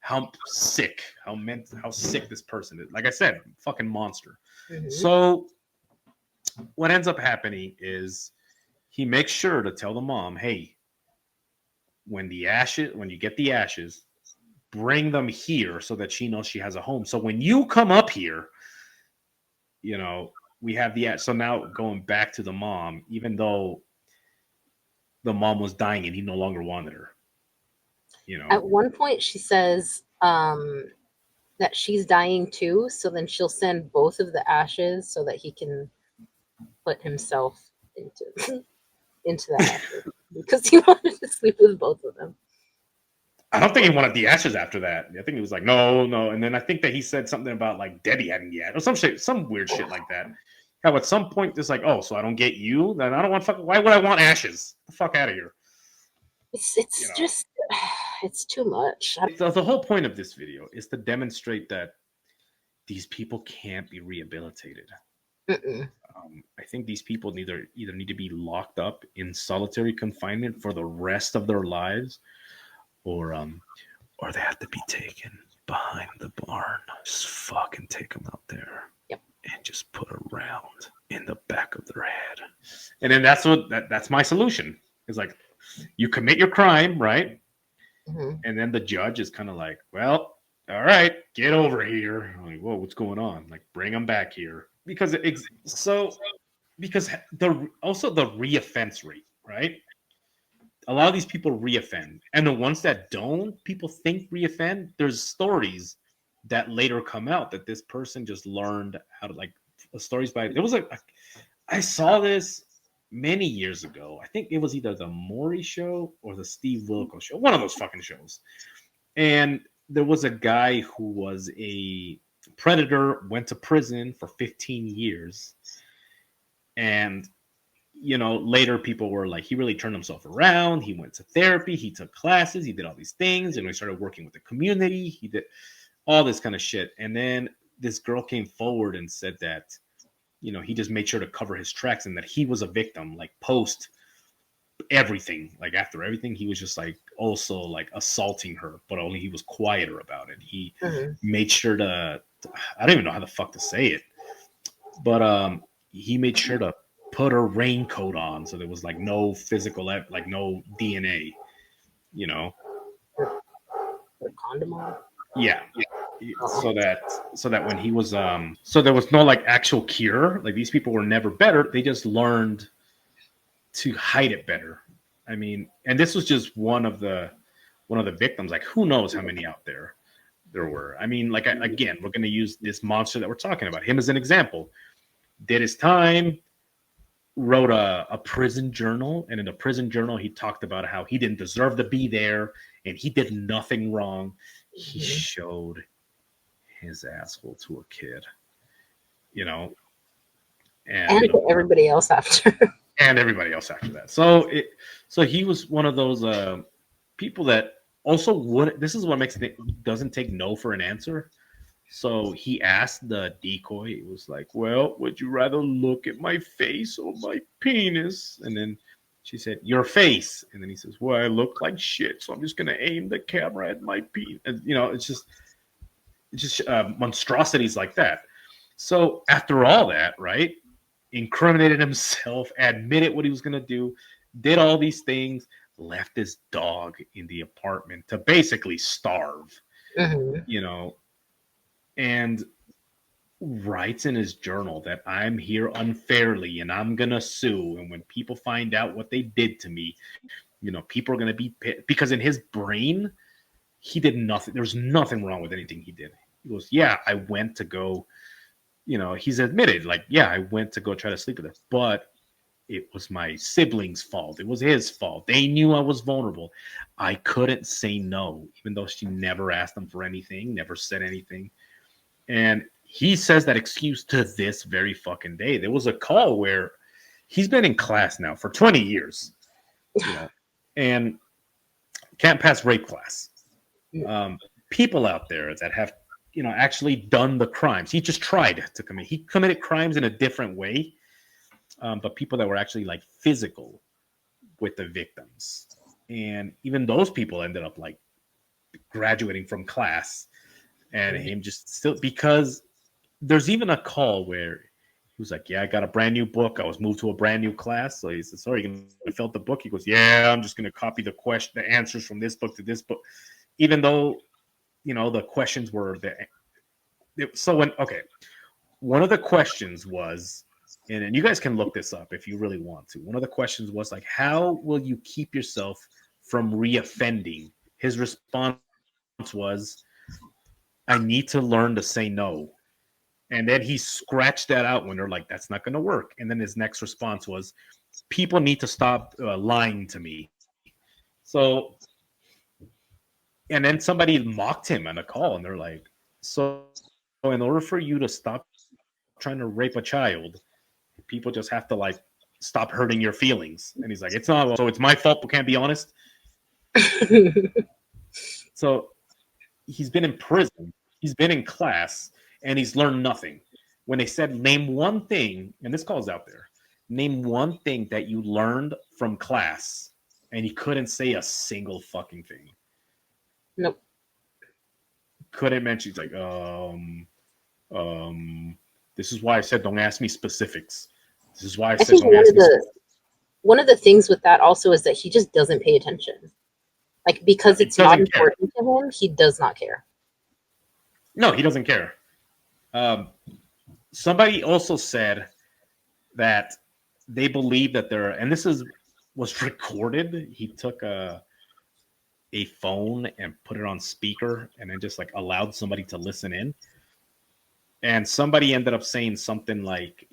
how sick this person is. Like I said, fucking monster. Mm-hmm. So what ends up happening is he makes sure to tell the mom, hey, when you get the ashes, bring them here so that she knows she has a home. So when you come up here, we have so now going back to the mom, even though the mom was dying and he no longer wanted her. At one point she says that she's dying too, so then she'll send both of the ashes so that he can put himself into the ashes because he wanted to sleep with both of them. I don't think he wanted the ashes after that. I think he was like, no. And then I think that he said something about like Debbie hadn't yet or some weird shit like that. How at some point it's like, oh, so I don't get you? Then I don't want why would I want ashes? Get the fuck out of here. It's just, it's too much. The whole point of this video is to demonstrate that these people can't be rehabilitated. I think these people either need to be locked up in solitary confinement for the rest of their lives, or they have to be taken behind the barn. Just fucking take them out there. Yep. And just put a round in the back of their head. And then that's my solution. It's like, you commit your crime, right? Mm-hmm. And then the judge is kind of like, well, all right, get over here. I'm like, whoa, what's going on? Like, bring them back here. Because the reoffense rate, right? A lot of these people reoffend. And the ones that don't, people think reoffend. There's stories that later come out that this person just learned how to, like, stories by, there was I saw this many years ago. I think it was either the Maury show or the Steve Wilkos show, one of those fucking shows. And there was a guy who was a predator, went to prison for 15 years. And, you know, later people were like, he really turned himself around. He went to therapy. He took classes. He did all these things. And he started working with the community. He did all this kind of shit. And then this girl came forward and said that, you know, he just made sure to cover his tracks and that he was a victim, like post everything, like after everything, he was just like also like assaulting her, but only he was quieter about it. He made sure to, I don't even know how the fuck to say it, but he made sure to put her raincoat on so there was like no physical, like no DNA, you know. Put a condom on. Yeah. So that when he was so there was no like actual cure. Like these people were never better. They just learned to hide it better. I mean, and this was just one of the victims. Like who knows how many out there were. I mean, like again, we're going to use this monster that we're talking about, him as an example. Did his time, wrote a prison journal, and in the prison journal he talked about how he didn't deserve to be there and he did nothing wrong. He showed his asshole to a kid, you know, and everybody else after. And everybody else after that. So he was one of those people that also would. This is what makes it doesn't take no for an answer. So he asked the decoy. It was like, "Well, would you rather look at my face or my penis?" And then she said, "Your face." And then he says, "Well, I look like shit, so I'm just gonna aim the camera at my penis." And, you know, it's just monstrosities like that. So after all that, right? Incriminated himself, admitted what he was going to do, did all these things, left his dog in the apartment to basically starve, you know, and writes in his journal that I'm here unfairly and I'm going to sue. And when people find out what they did to me, you know, people are going to be pissed. Because in his brain, he did nothing. There was nothing wrong with anything he did. He goes, yeah, I went to go, you know, he's admitted, like, yeah, I went to go try to sleep with her, but it was my siblings' fault. It was his fault. They knew I was vulnerable. I couldn't say no, even though she never asked him for anything, never said anything. And he says that excuse to this very fucking day. There was a call where he's been in class now for 20 years, you know, and can't pass rape class. People out there that have, you know, actually done the crimes. He just tried to commit. He committed crimes in a different way, but people that were actually like physical with the victims, and even those people ended up like graduating from class, and him just still, because there's even a call where he was like, "Yeah, I got a brand new book. I was moved to a brand new class." So he said, "Sorry, you gonna fill out the book?" He goes, "Yeah, I'm just gonna copy the answers from this book to this book," even though, you know, the questions were there. So one of the questions was, and you guys can look this up if you really want to. One of the questions was like, how will you keep yourself from reoffending? His response was, I need to learn to say no. And then he scratched that out when they're like, that's not going to work. And then his next response was, people need to stop lying to me. So, and then somebody mocked him on a call, and they're like, so in order for you to stop trying to rape a child, people just have to like stop hurting your feelings. And he's like, it's not, so it's my fault, but can't be honest. So he's been in prison, he's been in class, and he's learned nothing. When they said, name one thing, and this call's out there, name one thing that you learned from class, and he couldn't say a single fucking thing. Nope. couldn't mention. He's like, this is why I said don't ask me specifics. This is why I I said think don't ask me. one of the things with that also is that he just doesn't pay attention. Like, because He it's not doesn't care. important to him, he does not care. No, he doesn't care. Somebody also said that they believe that there are, and this was recorded. He took a phone and put it on speaker and then just like allowed somebody to listen in. And somebody ended up saying something like,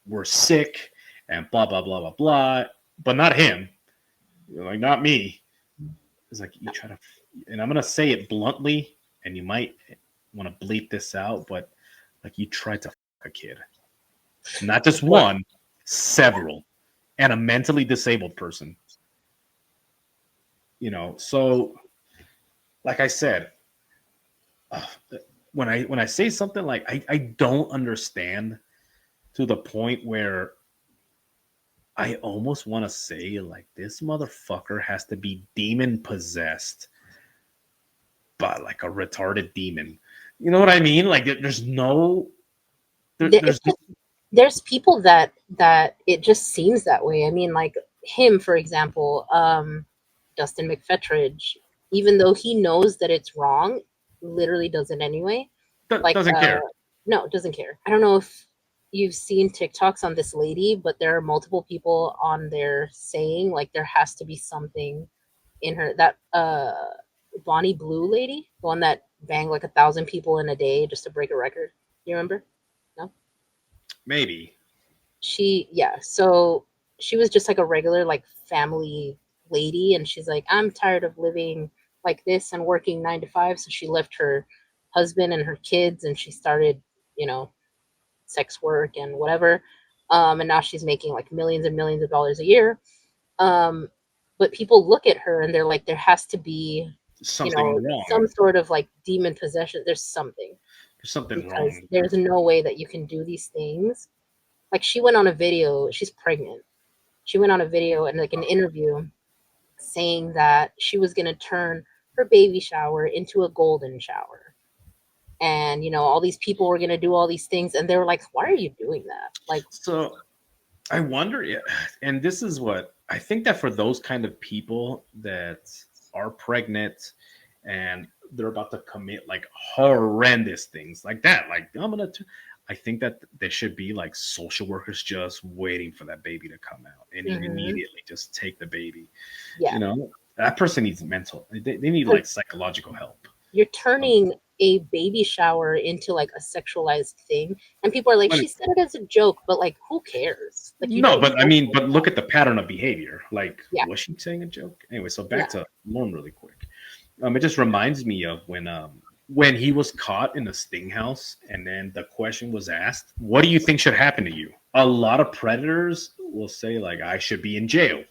we're sick and blah, blah, blah, blah, blah. But not him. Like, not me. It's like, you try to, and I'm going to say it bluntly, and you might want to bleep this out, but like, you tried to fuck a kid. Not just one, several. And a mentally disabled person. So like I said, when I say something like I don't understand to the point where I almost want to say like this motherfucker has to be demon possessed by like a retarded demon. You know what I mean? Like there's people that it just seems that way. I mean, like him, for example, Dustin McFetridge, even though he knows that it's wrong, literally does it anyway. Doesn't care. No, doesn't care. I don't know if you've seen TikToks on this lady, but there are multiple people on there saying like there has to be something in her. That Bonnie Blue lady, the one that banged like 1,000 people in a day just to break a record. You remember? No? Maybe. So she was just like a regular like family lady, and she's like, I'm tired of living like this and working 9 to 5. So she left her husband and her kids and she started, sex work and whatever. And now she's making like millions and millions of dollars a year. But people look at her and they're like, there has to be something wrong. Some sort of like demon possession. There's something wrong. There's no way that you can do these things. Like she went on a video, she's pregnant. She went on a video and like an interview saying that she was going to turn her baby shower into a golden shower. And, all these people were going to do all these things. And they were like, why are you doing that? Like, so I wonder, and this is what I think, that for those kind of people that are pregnant and they're about to commit like horrendous things like that, like I think that there should be like social workers just waiting for that baby to come out and immediately just take the baby. Yeah. That person needs mental. They need like psychological help. You're turning a baby shower into like a sexualized thing, and people are like, she said it as a joke, but like, who cares? Like, but look at the pattern of behavior. Like, was she saying a joke? Anyway, so back to Lorne really quick. It just reminds me of when he was caught in the Sting house, and then the question was asked, what do you think should happen to you? A lot of predators will say like, I should be in jail.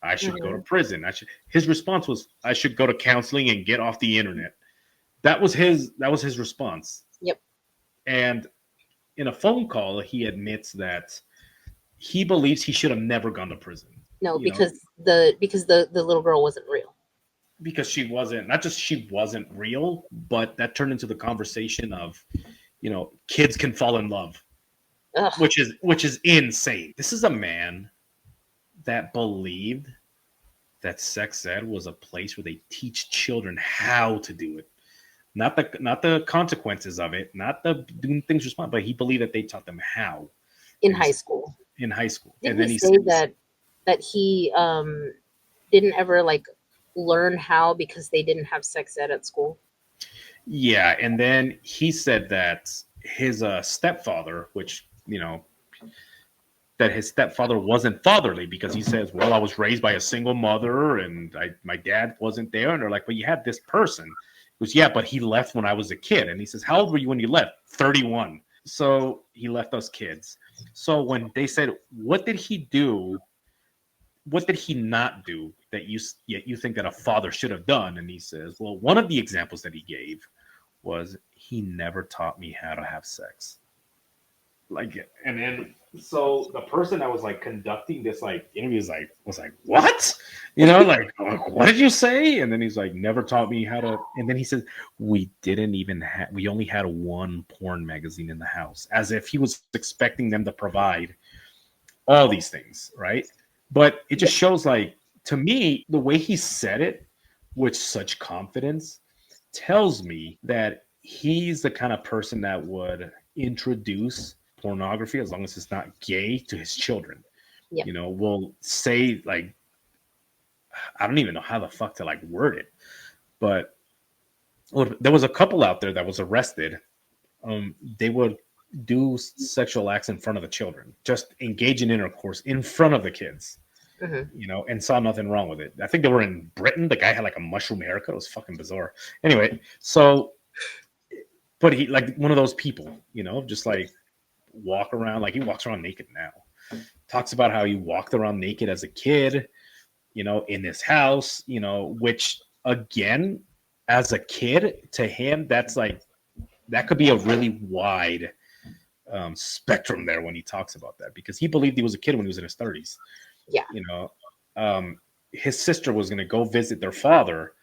I should go to prison. His response was, I should go to counseling and get off the internet. That was his response. Yep. And in a phone call, he admits that he believes he should have never gone to prison. No, because the little girl wasn't real. Because she wasn't real, but that turned into the conversation of, kids can fall in love. Ugh. Which is insane. This is a man that believed that sex ed was a place where they teach children how to do it. Not the consequences of it, not the doing things responsibly, but he believed that they taught them how. In high school. Didn't and then he say that he didn't ever like learn how because they didn't have sex ed at school? Yeah, and then he said that his stepfather, which, that his stepfather wasn't fatherly, because he says, well, I was raised by a single mother and my dad wasn't there. And they're like, well, you had this person. He goes, yeah, but he left when I was a kid. And he says, how old were you when you left? 31. So he left us kids. So when they said, what did he do? What did he not do that you think that a father should have done? And he says, well, one of the examples that he gave was he never taught me how to have sex. Like, and then so the person that was like conducting this like interview was like, what? You know, like, what did you say? And then he's like, never taught me how to. And then he says, we didn't even have, we only had one porn magazine in the house, as if he was expecting them to provide all these things, right? But it just shows, like, to me, the way he said it with such confidence tells me that he's the kind of person that would introduce pornography, as long as it's not gay, to his children. Yeah. You know, will say, like, I don't even know how the fuck to like word it, but there was a couple out there that was arrested. They would do sexual acts in front of the children, just engage in intercourse in front of the kids, you know, and saw nothing wrong with it. I think they were in Britain. The guy had like a mushroom haircut. It was fucking bizarre. Anyway, so, but he, like, one of those people, you know, just like walk around, like he walks around naked now. Talks about how he walked around naked as a kid, you know, in this house, you know, which again, as a kid, to him, that's like, that could be a really wide spectrum there when he talks about that, because he believed he was a kid when he was in his 30s. Yeah. You know, his sister was going to go visit their father,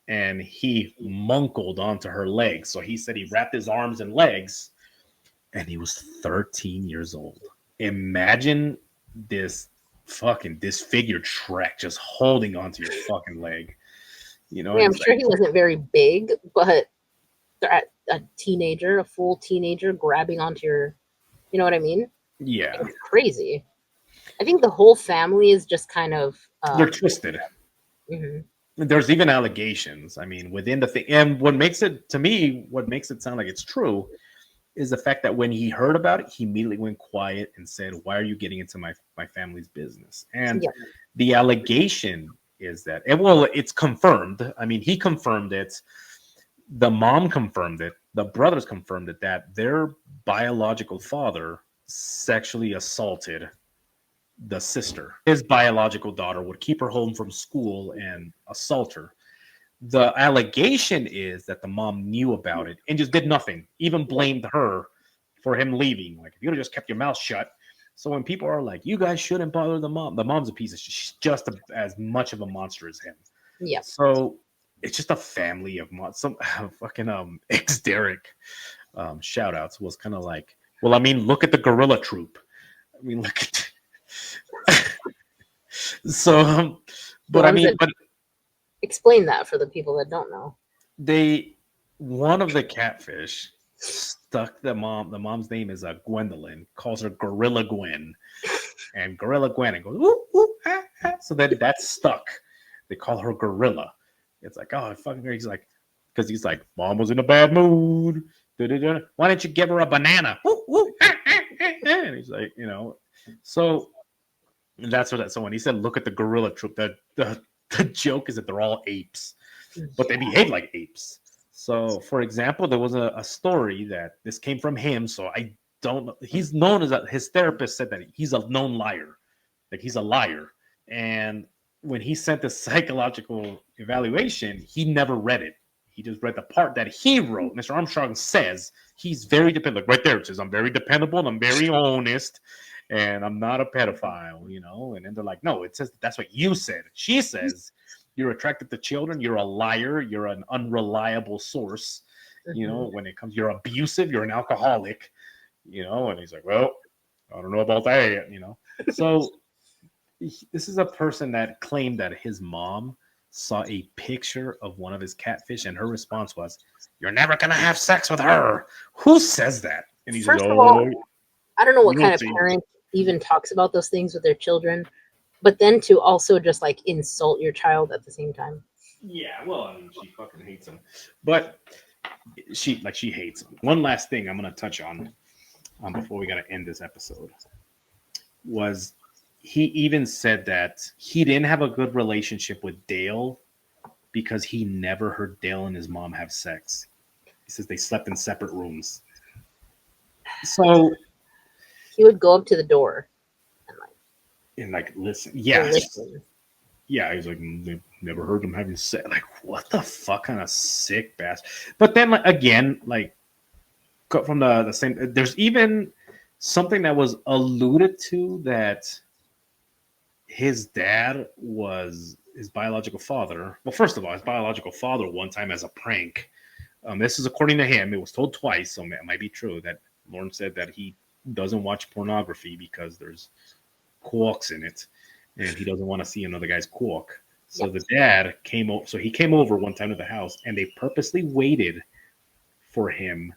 and he munkled onto her legs. So he said he wrapped his arms and legs, and he was 13 years old. Imagine this fucking disfigured Shrek just holding onto your fucking leg. You know, I mean, I'm sure he wasn't very big, but a teenager, a full teenager, grabbing onto your, you know what I mean? Yeah, it's crazy. I think the whole family is just kind of they're twisted. There's even allegations. I mean, within the thing, and what makes it, to me, what makes it sound like it's true is the fact that when he heard about it, he immediately went quiet and said, "Why are you getting into my family's business?" And the allegation is that, and well, it's confirmed. I mean, he confirmed it. The mom confirmed it. The brothers confirmed it, that their biological father sexually assaulted the sister. His biological daughter would keep her home from school and assault her. The allegation is that the mom knew about it and just did nothing, even blamed her for him leaving. Like, if you would have just kept your mouth shut. So when people are like, you guys shouldn't bother the mom's a piece of shit. She's just as much of a monster as him. Yeah. So it's just a family of some fucking ex Derek shout outs was kind of like, well, I mean, look at the gorilla troop. I mean, look at so but I mean, but explain that for the people that don't know. One of the catfish stuck the mom's name is Gwendolyn, calls her Gorilla Gwen, and Gorilla Gwen, and goes ooh, ooh, ah, ah. So then that's stuck. They call her Gorilla. It's like, oh, fucking, he's like, because he's like, mom was in a bad mood. Da-da-da. Why didn't you give her a banana? Ooh, ooh, ah, ah, ah, ah. And he's like, you know, so that's what that. So when he said, look at the gorilla troop, the joke is that they're all apes, but they behave like apes. So, for example, there was a story that this came from him. So I don't know. He's known as his therapist said that he's a known liar, like he's a liar. And when he sent the psychological evaluation, he never read it. He just read the part that he wrote. Mr. Armstrong says he's very dependable. Like right there, it says, I'm very dependable and I'm very honest and I'm not a pedophile, you know? And then they're like, no, it says that's what you said. She says you're attracted to children. You're a liar. You're an unreliable source. You know, when it comes, you're abusive. You're an alcoholic, you know? And he's like, well, I don't know about that, you know? So this is a person that claimed that his mom saw a picture of one of his catfish, and her response was, "You're never gonna have sex with her." Who says that? And he's First like, of all, I don't know what kind of guilty. parent even talks about those things with their children, but then to also just like insult your child at the same time. Yeah, well, I mean, she fucking hates him, but she hates him. One last thing I'm gonna touch on before we gotta end this episode was, he even said that he didn't have a good relationship with Dale because he never heard Dale and his mom have sex. He says they slept in separate rooms. So he would go up to the door and listen. Yeah. listen. Yeah, he's like, they never heard them having sex. Like, what the fuck kind of sick bastard. But then again, like, from the same, there's even something that was alluded to that his dad was his biological father. Well, first of all, his biological father one time as a prank. This is according to him. It was told twice, so it might be true that Lorne said that he doesn't watch pornography because there's quarks in it, and he doesn't want to see another guy's quark. So the dad came over. So he came over one time to the house, and they purposely waited for him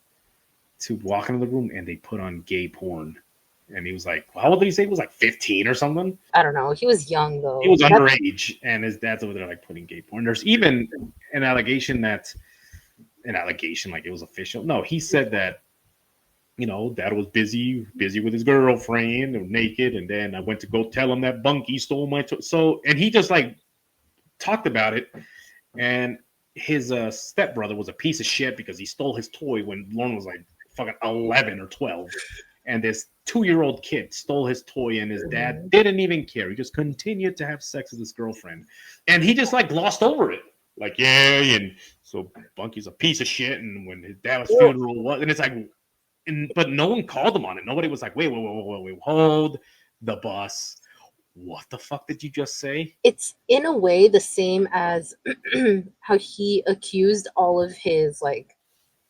to walk into the room, and they put on gay porn. And he was like, how old did he say? He was like 15 or something. I don't know. He was young though. He was underage, and his dad's over there like putting gay porn. There's even an allegation, like it was official. No, he said that, dad was busy with his girlfriend, naked, and then I went to go tell him that Bunky stole my toy. So, and he just like talked about it, and his stepbrother was a piece of shit because he stole his toy when Lorne was like fucking 11 or 12. And this 2-year-old kid stole his toy, and his dad didn't even care. He just continued to have sex with his girlfriend. And he just like glossed over it. Like, yeah, and so Bunky's a piece of shit. And when his dad's funeral was, and it's like, but no one called him on it. Nobody was like, wait, hold the bus. What the fuck did you just say? It's in a way the same as how he accused all of his like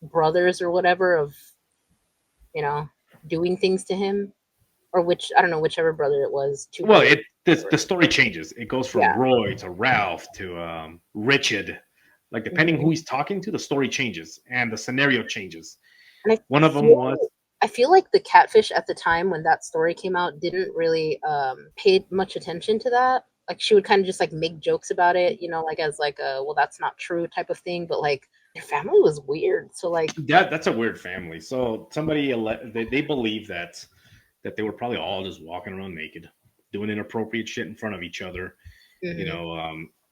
brothers or whatever of, doing things to him, or I don't know, whichever brother it was. Well, the story changes. It goes from Roy to Ralph to Richard. Like depending who he's talking to, the story changes and the scenario changes. One of them was. I feel like the catfish at the time when that story came out didn't really pay much attention to that. Like she would kind of just like make jokes about it, like as like a well that's not true type of thing. But like their family was weird. So like that's a weird family. So somebody they believe that they were probably all just walking around naked, doing inappropriate shit in front of each other.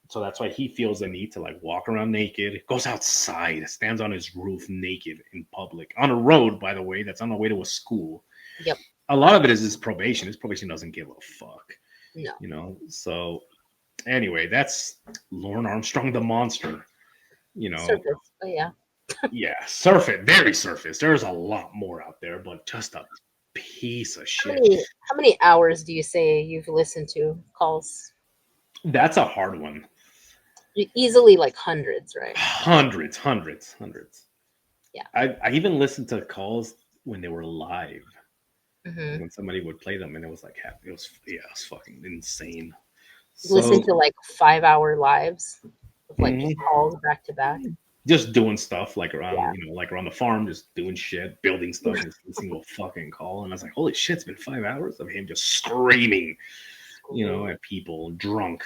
So that's why he feels the need to like walk around naked, goes outside, stands on his roof naked in public on a road, by the way, that's on the way to a school. Yep. A lot of it is his probation. His probation doesn't give a fuck. No. So anyway, that's Lorne Armstrong, the monster. Surface. Oh yeah. Yeah, very surface. There's a lot more out there, but just a piece of shit. How many hours do you say you've listened to calls? That's a hard one. Easily like hundreds, right? Hundreds. Yeah. I even listened to calls when they were live. When somebody would play them, and it was like it was fucking insane. Listen to like 5-hour lives with like just calls back to back. Just doing stuff like around, like around the farm, just doing shit, building stuff, and just listening to a fucking call. And I was like, holy shit, it's been 5 hours of him just screaming, at people, drunk.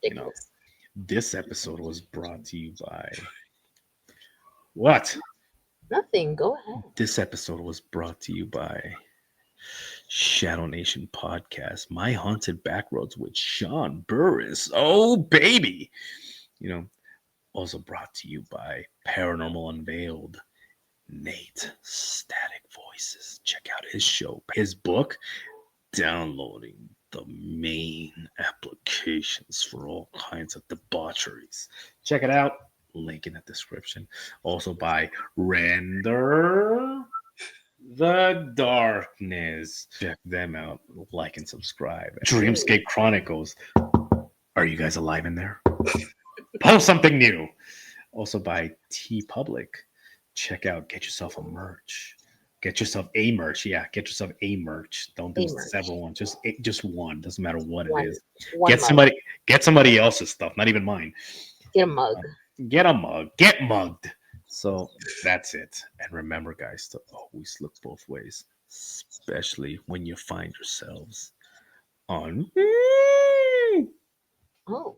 Ridiculous. This episode was brought to you by what? Nothing. Go ahead. This episode was brought to you by Shadow Nation Podcast, My Haunted Backroads with Sean Burris. Oh, baby. Also brought to you by Paranormal Unveiled, Nate Static Voices. Check out his show, his book, Downloading the Main Applications for All Kinds of Debaucheries. Check it out. Link in the description. Also by Render the Darkness. Check them out. Like and subscribe. Dreamscape Chronicles. Are you guys alive in there? Post something new. Also by T Public. Check out, get yourself a merch. Get yourself a merch. Yeah, get yourself a merch. Don't do several ones. Just one. Doesn't matter what it is. Get somebody else's stuff, not even mine. Get a mug. Get a mug. Get mugged. So that's it. And remember, guys, to always look both ways, especially when you find yourselves on. Oh.